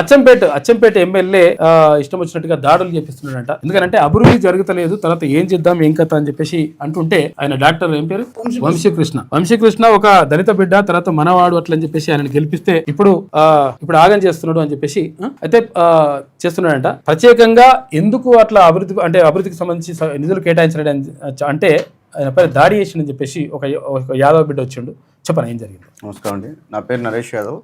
Achampet MLA ఇష్టం వచ్చినట్టుగా దాడులు చేపిస్తున్నాడంట. ఎందుకంటే అభివృద్ధి జరుగుతలేదు, తర్వాత ఏం చేద్దాం ఏం కథ అని చెప్పేసి అంటుంటే ఆయన డాక్టర్ ఏం పేరు వంశీకృష్ణ ఒక దళిత బిడ్డ, తర్వాత మనవాడు అట్లని చెప్పేసి ఆయన గెలిపిస్తే ఇప్పుడు ఆగం చేస్తున్నాడు అని చెప్పేసి అయితే చేస్తున్నాడంట. ప్రత్యేకంగా ఎందుకు అట్లా అభివృద్ధికి సంబంధించి నిధులు కేటాయించడం అంటే ఆయన పైన దాడి చేసిండని చెప్పేసి ఒక యాదవ్ బిడ్డ వచ్చిండు. చెప్పండి ఏం జరిగింది. నమస్కారం అండి, నా పేరు నరేష్ యాదవ్.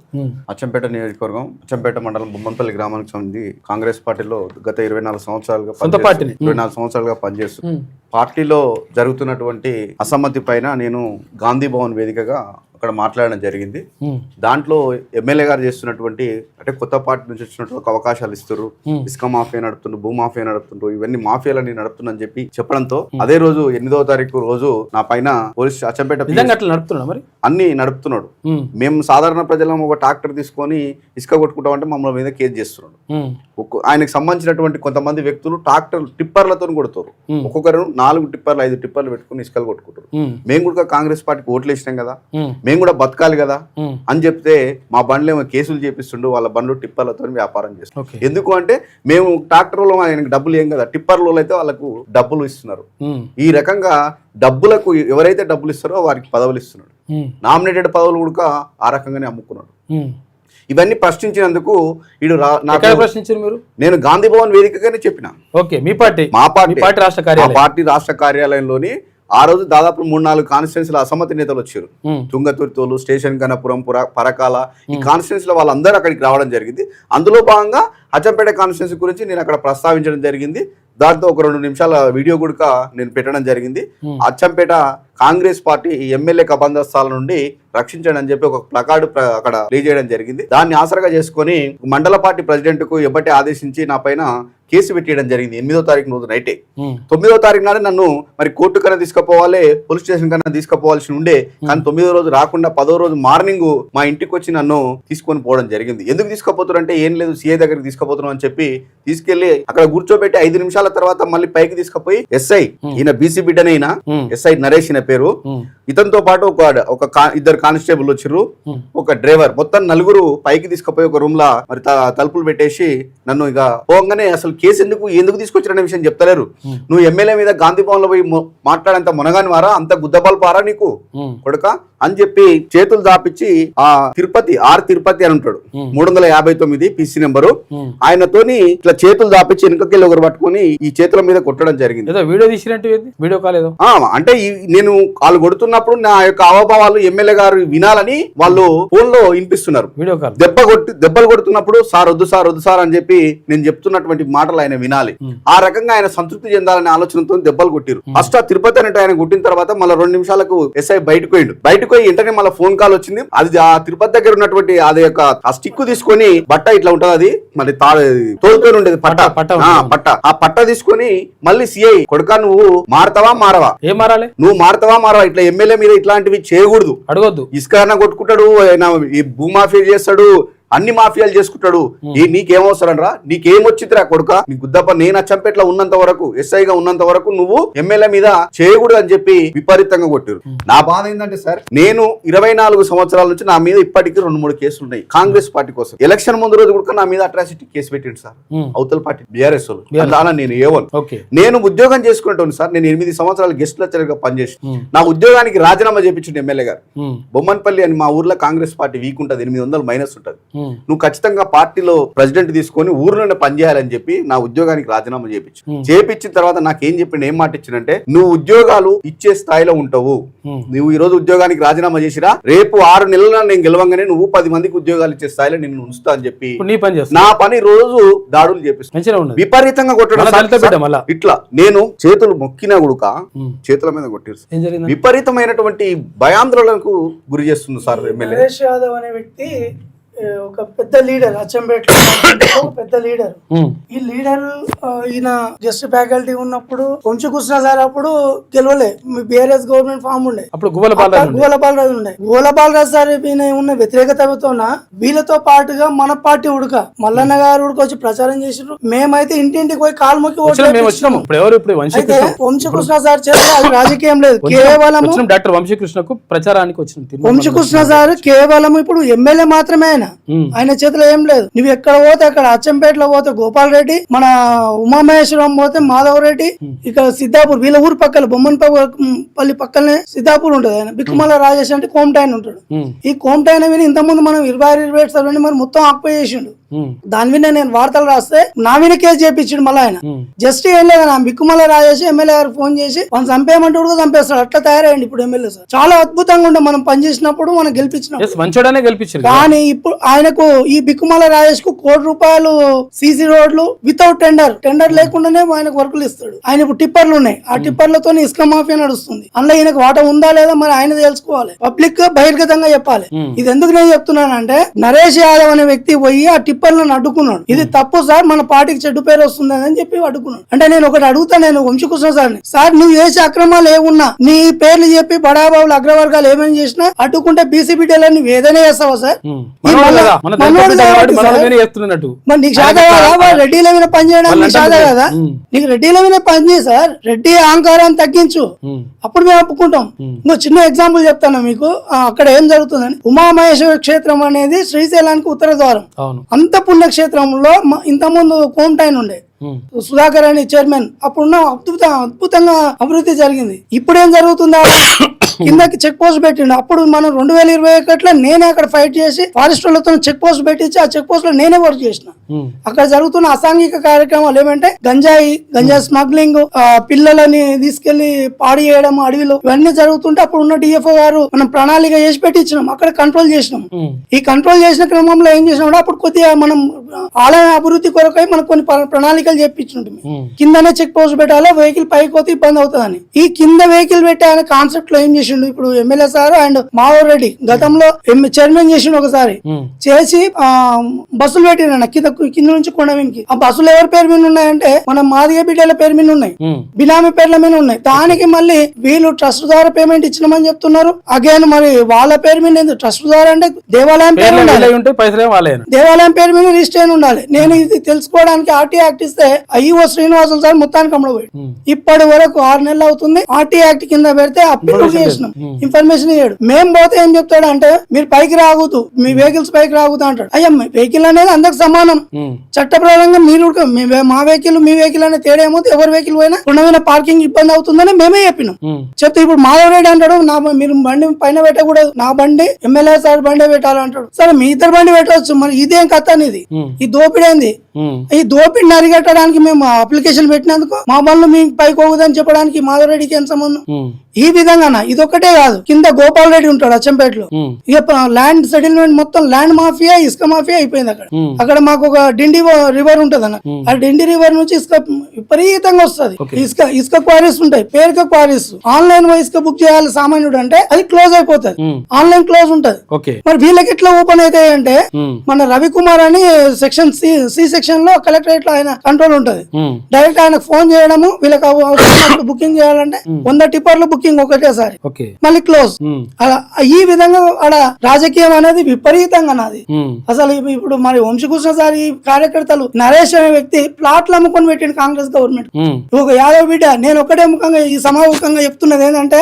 అచ్చంపేట నియోజకవర్గం అచ్చంపేట మండలం బొమ్మన్పల్లి గ్రామానికి సంబంధించి కాంగ్రెస్ పార్టీలో గత 24 సంవత్సరాలుగా పనిచేస్తుంది. పార్టీలో జరుగుతున్నటువంటి అసమ్మతి పైన నేను గాంధీ భవన్ వేదికగా అక్కడ మాట్లాడడం జరిగింది. దాంట్లో ఎమ్మెల్యే గారు చేస్తున్నటువంటి అంటే కొత్త పార్టీ నుంచి వచ్చినట్టు అవకాశాలు ఇస్తారు, ఇసుక మాఫియా నడుపుతుండ్రు, భూ మాఫియా నడుపుతుండ్రు, ఇవన్నీ మాఫియాలని నడుపుతుందని చెప్పి చెప్పడంతో అదే రోజు 8వ తారీఖు రోజు నా పైన పోలీస్ అచ్చంపేట అన్ని నడుపుతున్నాడు. మేము సాధారణ ప్రజలం ఒక ట్రాక్టర్ తీసుకొని ఇసుక కొట్టుకుంటామంటే మమ్మల్ని మీద కేసు చేస్తున్నాడు. ఆయనకు సంబంధించినటువంటి కొంతమంది వ్యక్తులు ట్రాక్టర్ టిప్పర్లతో కొడుతారు. ఒక్కొక్కరు 4 టిప్పర్లు 5 టిప్పర్లు పెట్టుకుని ఇసుకలు కొట్టుకుంటారు. మేము కూడా కాంగ్రెస్ పార్టీకి ఓట్లు వేసినాం కదా, మేము కూడా బతకాలి కదా అని చెప్తే మా బండ్లు ఏమో కేసులు చేపిస్తుండు, వాళ్ళ బండ్లు టిప్పర్లతో వ్యాపారం చేస్తాం. ఎందుకు అంటే మేము ట్రాక్టర్లో ఆయనకు డబ్బులు ఏం కదా, టిప్పర్లో అయితే వాళ్ళకు డబ్బులు ఇస్తున్నారు. ఈ రకంగా డబ్బులకు ఎవరైతే డబ్బులు ఇస్తారో వారికి పదవులు ఇస్తున్నాడు. నామినేటెడ్ పదవులు కూడా ఆ రకంగానే అమ్ముకున్నాడు. ఇవన్నీ ప్రశ్నించినందుకు నేను గాంధీ భవన్ వేదికగానే చెప్పిన. మా పార్టీ రాష్ట్ర కార్యాలయంలోని ఆ రోజు దాదాపు 3-4 కాన్స్టిట్యున్సీల అసమ్మతి నేతలు వచ్చారు. తుంగతుర్తోలు, స్టేషన్ గణపురం, పరకాల, ఈ కాన్స్టిట్యున్సీల వాళ్ళందరూ అక్కడికి రావడం జరిగింది. అందులో భాగంగా అచ్చంపేట కాన్స్టిట్యున్సీ గురించి నేను అక్కడ ప్రస్తావించడం జరిగింది. దాంతో ఒక 2 నిమిషాల వీడియో కూడా నేను పెట్టడం జరిగింది. అచ్చంపేట కాంగ్రెస్ పార్టీ ఎమ్మెల్యే కబంధస్థాల నుండి రక్షించండి అని చెప్పి ఒక ప్లకార్డు అక్కడ ప్లే చేయడం జరిగింది. దాన్ని ఆసరాగా చేసుకుని మండల పార్టీ ప్రెసిడెంట్ కు ఎబ్బటి ఆదేశించి నా పైన కేసు పెట్టేయడం జరిగింది. 8వ తారీఖు రోజు నైటే. 9వ తారీఖు నాడే నన్ను మరి కోర్టు కన్నా తీసుకుపోవాలి, పోలీస్ స్టేషన్ కన్నా తీసుకుపోవాల్సి ఉండే, కానీ 9వ రోజు రాకుండా 10వ రోజు మార్నింగ్ మా ఇంటికి వచ్చి నన్ను తీసుకొని పోవడం జరిగింది. ఎందుకు తీసుకుపోతారంటే ఏం లేదు, సిఐ దగ్గరికి తీసుకుపోతున్నాం అని చెప్పి తీసుకెళ్లి అక్కడ కూర్చోబెట్టి 5 నిమిషాల తర్వాత మళ్ళీ పైకి తీసుకుపోయి ఎస్ఐ, ఈయన బీసీ బిడ్డనైనా ఎస్ఐ నరేష్ పేరు, ఇతనితో పాటు ఒక 2 కానిస్టేబుల్ వచ్చారు, ఒక డ్రైవర్, మొత్తం 4 పైకి తీసుకుపోయి ఒక రూమ్ లా మరి తలుపులు పెట్టేసి నన్ను ఇక పోగానే అసలు కేసు ఎందుకు తీసుకొచ్చిన విషయం చెప్తలేరు. నువ్వు ఎమ్మెల్యే మీద గాంధీ భవన్ లో పోయి మాట్లాడేంత మునగాని వారా, అంత గుద్దబాలు పారా నీకు కొడుక అని చెప్పి చేతులు దాపిచ్చి ఆ తిరుపతి అని ఉంటాడు, 359 PC నెంబరు, ఆయనతోని ఇట్లా చేతులు దాపిచ్చి వెనుకకెళ్ళి ఒకరు పట్టుకుని ఈ చేతుల మీద కొట్టడం జరిగింది. అంటే నేను వాళ్ళు కొడుతున్నప్పుడు నా యొక్క అవభావాలు ఎమ్మెల్యే గారు వినాలని వాళ్ళు ఫోన్ లో వినిపిస్తున్నారు. దెబ్బలు కొడుతున్నప్పుడు సార్ వద్దు సార్ అని చెప్పి నేను చెప్తున్నటువంటి మాటలు ఆయన వినాలి. ఆ రకంగా ఆయన సంతృప్తి చెందాలనే ఆలోచనతో దెబ్బలు కొట్టిరు. ఫస్ట్ ఆ తిరుపతి అంటే ఆయన కొట్టిన తర్వాత మళ్ళీ 2 నిమిషాలకు ఎస్ఐ బయటకు పోయి వెంటనే మళ్ళీ ఫోన్ కాల్ వచ్చింది. అది ఆ తిరుపతి దగ్గర ఉన్నటువంటి అది యొక్క ఆ స్టిక్ తీసుకొని బట్ట ఇట్లా ఉంటది, అది మరి తోలుకొని ఉండేది పట్ట తీసుకొని మళ్ళీ సిఐ కొడుకా నువ్వు మారవా ఏం మారాలి, నువ్వు మారవా ఇట్లా ఎమ్మెల్యే మీద ఇట్లాంటివి చేయకూడదు, అడగొద్దు, ఇసుక కొట్టుకుంటాడు, ఈ భూమాఫియా చేస్తాడు, అన్ని మాఫియాలు చేసుకుంటాడు, నీకేమవసరం రా, నీకేమొచ్చిందిరా కొడుక, నీ గుద్దప్ప నేను అచ్చంపేటలో ఉన్నంత వరకు, ఎస్ఐగా ఉన్నంత వరకు నువ్వు ఎమ్మెల్యే మీద చేయకూడదు అని చెప్పి విపరీతంగా కొట్టారు. నా బాధ ఏంటంటే సార్, నేను 24 సంవత్సరాల నుంచి నా మీద ఇప్పటికీ 2-3 కేసులు ఉన్నాయి కాంగ్రెస్ పార్టీ కోసం. ఎలక్షన్ ముందు రోజు కూడా నా మీద అట్రాసిటీ కేసు పెట్టిండు సార్ అవతల పార్టీ బీఆర్ఎస్ వాళ్ళు. నేను నేను ఉద్యోగం చేసుకునేటోని సార్. నేను 8 సంవత్సరాలు గెస్ట్ లెక్చరర్ గా పనిచేసి నా ఉద్యోగానికి రాజీనామా చేయించిండు ఎమ్మెల్యే గారు. బొమ్మన్పల్లి అని మా ఊర్లో కాంగ్రెస్ పార్టీ వీక్ ఉంటుంది, 800 మైనస్ ఉంటుంది. నువ్వు ఖచ్చితంగా పార్టీలో ప్రెసిడెంట్ తీసుకొని ఊర్లోనే పనిచేయాలని చెప్పి నా ఉద్యోగానికి రాజీనామా చేపించిన తర్వాత నాకేం చెప్పిండు, ఏం మాట ఇచ్చిందంటే, నువ్వు ఉద్యోగాలు ఇచ్చే స్థాయిలో ఉంటావు, నువ్వు ఈ రోజు ఉద్యోగానికి రాజీనామా చేసిరా, రేపు 6 నెలల నేను గెలవంగానే నువ్వు 10 మందికి ఉద్యోగాలు ఇచ్చే స్థాయిలో నేను ఉంచుతా అని చెప్పి నా పని రోజు దాడులు చేపిస్తాను, విపరీతంగా కొట్టడం. ఇట్లా నేను చేతులు మొక్కినా గుడుక చేతుల మీద కొట్టారు. విపరీతమైనటువంటి భయాందోళనకు గురి చేస్తుంది సార్ ఎమ్మెల్యే. నరేష్ యాదవ్ అనే వ్యక్తి ఒక పెద్ద లీడర్, అచ్చంపేట పెద్ద లీడర్. ఈ లీడర్ ఈయన జస్ట్ ఫ్యాకల్టీ ఉన్నప్పుడు వంశకృష్ణ సార్ అప్పుడు గెలవలే, బీఆర్ఎస్ గవర్నమెంట్ ఫామ్ ఉండే, గోలబాలరాజు ఉండే. గోలబాలరాజు సార్ ఉన్న వ్యతిరేకతతో వీళ్ళతో పాటుగా మన పార్టీ ఉడక మల్లన్న గారు ఉడకొచ్చి ప్రచారం చేసినారు. మేమైతే ఇంటింటికి పోయి కాలు మొక్కి అయితే వంశకృష్ణ సార్ చేస్తే అది రాజకీయం లేదు, కేవలం డాక్టర్ వంశకృష్ణకు ప్రచారానికి వచ్చిన వంశకృష్ణ సార్ కేవలం ఇప్పుడు ఎమ్మెల్యే మాత్రమే ఆయన. ఆయన చేతిలో ఏం లేదు. నువ్వు ఎక్కడ పోతే అక్కడ అచ్చంపేటలో పోతే గోపాల్ రెడ్డి, మన ఉమామహేశ్వరం పోతే మాధవ్ రెడ్డి, ఇక్కడ సిద్ధాపూర్ వీళ్ళ ఊరు పక్కన బొమ్మన్పల్లి పక్కనే సిద్ధాపూర్ ఉంటది. ఆయన బిక్కుమల రాజేష్ అంటే కోమటాయన ఉంటాడు. ఈ కోమటాయన విని ఇంతకుముందు మనం 26 సార్లు మరి మొత్తం ఆక్యుపై చేసిండు. దాని మీద నేను వార్తలు రాస్తే నా మీద కేసు చేపించిండు. మళ్ళీ ఆయన జస్ట్ ఏం లేదు, నా బిక్కుమల రాజేసి ఎమ్మెల్యే గారు ఫోన్ చేసి మనం చంపేయమంటే కూడా చంపేస్తాడు. అట్లా తయారయ్యండి ఇప్పుడు ఎమ్మెల్యే సార్. చాలా అద్భుతంగా ఉండే మనం పనిచేసినప్పుడు మనం గెలిపించినప్పుడు. కానీ ఇప్పుడు ఆయనకు ఈ బిక్కుమల రాజేష్ కు ₹1 కోటి సీసీ రోడ్లు వితౌట్ టెండర్ లేకుండానే ఆయనకు వర్కులు ఇస్తాడు. ఆయన ఇప్పుడు టిప్పర్లు ఉన్నాయి, ఆ టిప్పర్లతో ఇసుక మాఫియా నడుస్తుంది. అందులో ఈయనకు వాటా ఉందా లేదా మరి ఆయన తెలుసుకోవాలి, పబ్లిక్ బహిర్గతంగా చెప్పాలి. ఇది ఎందుకు నేను చెప్తున్నానంటే నరేష్ యాదవ్ అనే వ్యక్తి పోయి ఆ టిప్పర్లను అడ్డుకున్నాడు. ఇది తప్పు సార్, మన పార్టీకి చెడ్డు పేరు వస్తుంది అని చెప్పి అడ్డుకున్నాడు. అంటే నేను ఒకటి అడుగుతా, నేను వంశీకృష్ణ సార్ నువ్వు చేసే అక్రమాలు ఏమున్నా నీ పేర్లు చెప్పి బడాబాబులు అగ్రవర్గాలు ఏమైనా చేసినా అడ్డుకుంటే బీసీ బిడ్డలని నువ్వు ఏదైనా చేస్తావా సార్? మరి నీకు శాతం కదా రెడ్డిల మీద పని చేయడానికి శాతం కదా, నీకు రెడ్డిల మీద పని చేయి సార్. రెడ్డి అహంకారాన్ని తగ్గించు, అప్పుడు మేము ఒప్పుకుంటాం. ఇంకో చిన్న ఎగ్జాంపుల్ చెప్తాను మీకు, అక్కడ ఏం జరుగుతుందని. ఉమామహేశ్వర క్షేత్రం అనేది శ్రీశైలానికి ఉత్తర ద్వారం. అంత పుణ్యక్షేత్రంలో ఇంతకుముందు కోమటాయన ఉండే సుధాకర్ అని చైర్మన్, అప్పుడున్న అద్భుతంగా అభివృద్ధి జరిగింది. ఇప్పుడేం జరుగుతుందా, కిందకి చెక్ పోస్ట్ పెట్టిండు. అప్పుడు మనం 2021లో నేనే అక్కడ ఫైట్ చేసి ఫారెస్ట్ వాళ్ళతో చెక్ పోస్ట్ పెట్టించి ఆ చెక్ పోస్ట్ లో నేనే వర్క్ చేసిన. అక్కడ జరుగుతున్న అసాంఘిక కార్యక్రమాలు ఏమంటే గంజాయి స్మగ్లింగ్, పిల్లలని తీసుకెళ్లి పాడి చేయడం అడవిలో, ఇవన్నీ జరుగుతుంటే అప్పుడు ఉన్న డిఎఫ్ఓ గారు మనం ప్రణాళిక చేసి పెట్టించినాం, అక్కడ కంట్రోల్ చేసినాం. ఈ కంట్రోల్ చేసిన క్రమంలో ఏం చేసినాం, అప్పుడు కొద్దిగా మనం ఆలయ అభివృద్ధి కొరకై మనకు కొన్ని ప్రణాళికలు చెప్పించుంటాం. కిందనే చెక్ పోస్ట్ పెట్టాలి, వెహికల్ పైకి పోతే ఇబ్బంది అవుతుందని. ఈ కింద వెహికల్ పెట్టే ఆయన కాన్సెప్ట్ లో ఏం చేసిండు, ఇప్పుడు MLA sir and Madhav Reddy గతంలో చైర్మన్ చేసిండు ఒకసారి, చేసి బస్సులు పెట్టిన కింద నుంచి కొండవీనికి. ఆ బస్సులు ఎవరి పేరు మీద ఉన్నాయంటే మన మాదిగ బిడ్డల పేరు మీద ఉన్నాయి, బినామీ పేర్ల మీద ఉన్నాయి. దానికి మళ్ళీ వీళ్ళు ట్రస్ట్ ద్వారా పేమెంట్ ఇచ్చినామని చెప్తున్నారు. అగైన్ మరి వాళ్ళ పేరు మీద ట్రస్ట్ ద్వారా అంటే దేవాలయం పేరు ఉండాలి, దేవాలయం పేరు మీద రిజిస్టర్ అయిన ఉండాలి. నేను ఇది తెలుసుకోవడానికి ఆర్టీ యాక్ట్ ఇస్తే ఐఓ శ్రీనివాసులు సార్ మొత్తానికి అమ్మడపోయాడు. ఇప్పటి వరకు 6 నెలలు అవుతుంది. ఆర్టీ యాక్ట్ కింద పెడితే అప్పీల్ చేసినాం, ఇన్ఫర్మేషన్ ఇయ్యాడు. మేము పోతే ఏం చెప్తాడు అంటే మీరు పైకి రాకూడదు, మీ వెహికల్స్ పైకి రాకూడదు అంటాడు. అయ్యా వెహికల్ అనేది అందరికి సమానం, చట్టప్రకారంగా మీరు మా వెహికల్ మీ వెహికల్ అనే తేడా ఏమో, ఎవరి వెహికల్ పోయినా ఉండమైన పార్కింగ్ ఇబ్బంది అవుతుందని మేమే చెప్పినాం. చెప్తే ఇప్పుడు మాధవ్ రెడ్డి అంటాడు మీరు బండి పైన పెట్టకూడదు, నా బండి ఎమ్మెల్యే సార్ బండి పెట్టాలంటాడు. సరే మీ ఇద్దరు బండి పెట్టవచ్చు, మరి ఇదేం కథ అనేది, ఈ దోపిడీ ఏంది? ఈ దోపిడిని అరిగట్టడానికి మేము అప్లికేషన్ పెట్టినందుకు మా బండ్లు మీ పైకి పోగుదని చెప్పడానికి మాధవ్ రెడ్డికి ఏం సంబంధం? ఈ విధంగా ఇదొక్కటే కాదు, కింద గోపాల్ రెడ్డి ఉంటాడు అచ్చంపేటలో. ఇక ల్యాండ్ సెటిల్మెంట్ మొత్తం ల్యాండ్ మాఫియా ఇసుక మాఫియా అయిపోయింది. అక్కడ మాకు ఒక డిండి రివర్ ఉంటది అన్న, ఆ డిండి రివర్ నుంచి ఇసుక విపరీతంగా వస్తుంది. ఇసుక క్వారీస్ ఉంటాయి, పేరుక క్వారీస్. ఆన్లైన్ ఇసుక బుక్ చేయాలి సామాన్యుడు అంటే అది క్లోజ్ అయిపోతుంది, ఆన్లైన్ క్లోజ్ ఉంటది. మరి వీళ్ళకి ఎట్లా ఓపెన్ అవుతాయి అంటే మన రవికుమార్ అని సెక్షన్ సి సెక్షన్ లో కలెక్టరేట్ లో ఆయన కంట్రోల్ ఉంటది. డైరెక్ట్ ఆయనకు ఫోన్ చేయడము, వీళ్ళకి బుకింగ్ చేయాలంటే 100 టిప్పర్లు బుకింగ్ ఒకటేసారి, మళ్ళీ క్లోజ్. అలా ఈ విధంగా ఆడ రాజకీయం అనేది విపరీతంగా నాది. అసలు ఇప్పుడు మరి వంశీకృష్ణ సార్ ఈ కార్యకర్తలు నరేష్ అనే వ్యక్తి ప్లాట్లు అమ్ముకొని పెట్టిండు కాంగ్రెస్ గవర్నమెంట్. ఒక యాదవ్ బిడ్డ, నేను ఒకటే ముఖంగా ఈ సమావేశంగా చెప్తున్నది ఏంటంటే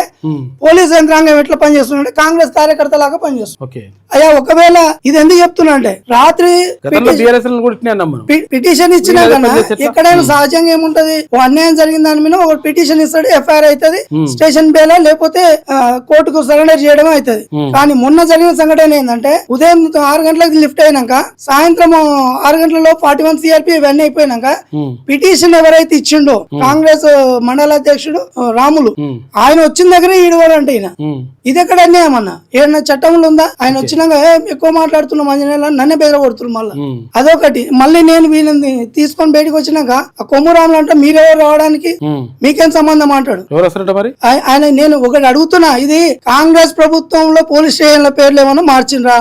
పోలీస్ యంత్రాంగం ఎట్లా పనిచేస్తుందంటే కాంగ్రెస్ కార్యకర్త లాగా పనిచేస్తుంది. అయ్యా ఒకవేళ ఇది ఎందుకు చెప్తున్నా అంటే రాత్రి పిటిషన్ ఇచ్చినా కన్నా ఎక్కడైనా సహజంగా ఏముంటది, అన్యాయం జరిగిన దాని మీద ఒక పిటిషన్ ఇస్తాడు, ఎఫ్ఐఆర్ అవుతుంది, స్టేషన్ బేలా లేకపోతే కోర్టుకు సరెండర్ చేయడం అవుతుంది. కానీ మొన్న జరిగిన సంఘటన ఏంటంటే ఉదయం 6 గంటలకు లిఫ్ట్ అయినాక సాయంత్రం 6 గంటలలో 41 CRP ఇవన్నీ అయిపోయినాక పిటిషన్ ఎవరైతే ఇచ్చిండో కాంగ్రెస్ మండల అధ్యక్షుడు రాములు, ఆయన వచ్చిన దగ్గర ఈడవాలంటే ఈయన ఇది ఎక్కడ అన్యాయం అన్న? ఏదన్నా చట్టంలో ఉందా? ఆయన వచ్చినాక ఎక్కువ మాట్లాడుతున్న మంజనేలా నన్నే బెదరగొడుతున్నారు. మళ్ళీ అదొకటి. మళ్ళీ నేను వీళ్ళని తీసుకొని బయటకు వచ్చినాక ఆ కొమ్మురాములు అంటే మీరెవరు రావడానికి, మీకేం సంబంధం అంటాడు ఆయన. నేను ఒకటి అడుగుతున్నా, ఇది కాంగ్రెస్ ప్రభుత్వంలో పోలీస్ స్టేషన్ల పేర్లు ఏమైనా మార్చిండ్రా?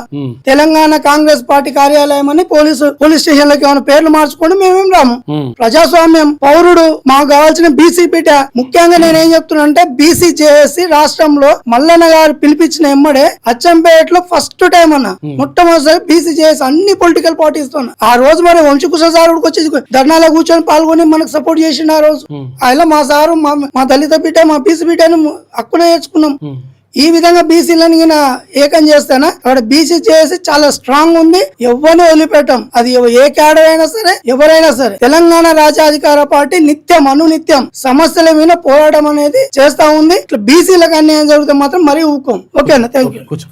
తెలంగాణ కాంగ్రెస్ పార్టీ కార్యాలయం అని పోలీస్ స్టేషన్లకి ఏమైనా పేర్లు మార్చుకోండి, మేమేం రాము. ప్రజాస్వామ్యం, పౌరుడు, మాకు కావాల్సిన బీసీ పీఠ. ముఖ్యంగా నేనేం చెప్తున్నా అంటే బీసీ చేసి రాష్ట్రంలో మల్లన్న గారు పిలిపించిన ఎమ్మడే అచ్చంపేటలో ఫస్ట్ టైం అన్న మొట్టమొదటిసారి బీసీ చేసి అన్ని పొలిటికల్ పార్టీస్ తో. ఆ రోజు మరి వంశీకృష్ణ సార్ వచ్చి ధర్నాలో కూర్చొని పాల్గొని మనకు సపోర్ట్ చేసిండు. ఆ రోజు ఆయన మా సారు మా దళిత పీఠ మా బీసీ పీఠ హక్కునే నేర్చుకున్నాం. ఈ విధంగా బీసీలను ఏకం చేస్తానా అక్కడ బీసీ చేసి చాలా స్ట్రాంగ్ ఉంది, ఎవరిని వదిలిపెట్టం. అది ఏ క్యాడర్ అయినా సరే ఎవరైనా సరే. తెలంగాణ రాజ్యాధికార పార్టీ నిత్యం అనునిత్యం సమస్యల మీద పోరాటం అనేది చేస్తా ఉంది. ఇట్లా బీసీలకు అన్యాయం జరిగితే మాత్రం మరీ ఊకం. ఓకేనా, థ్యాంక్ యూ. కూర్చో.